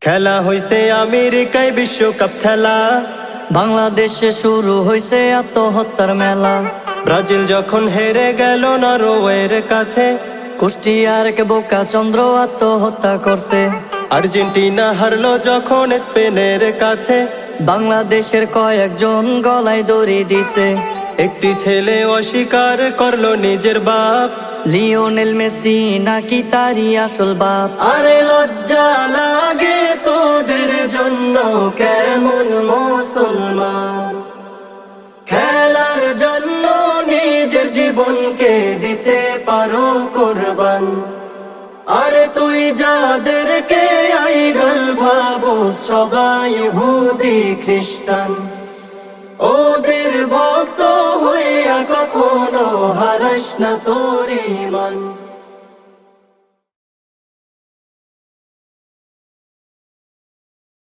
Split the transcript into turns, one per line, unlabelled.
খেলা হইছে আমেরিকায় বিশ্বকাপ খেলা,
বাংলাদেশে শুরু হইছে আত্মহত্যার মেলা।
ব্রাজিল যখন হেরে গেল নরওয়ের কাছে,
কুষ্টিয়ার এক বোকা চন্দ্র আত্মহত্যা করছে।
আর্জেন্টিনা হারলো যখন স্পেনের কাছে,
বাংলাদেশের কয়েকজন গলায় দড়ি দিছে।
একটি ছেলে অস্বীকার করলো নিজের বাপ,
লিওনেল মেসি নাকি তারই আসল বাপ।
আরে লজ্জা লাগে তোদের জন্য কেমন মুসলমান, খেলার জন্য নিজের জীবনকে দিতে পারো কোরবান। আরে তুই যাদেরকে আইডল ভাবো সবাই ইহুদি খ্রিস্টান, ওদের ভক্ত হইয়া কখনো হারাস না তোর ঈমান।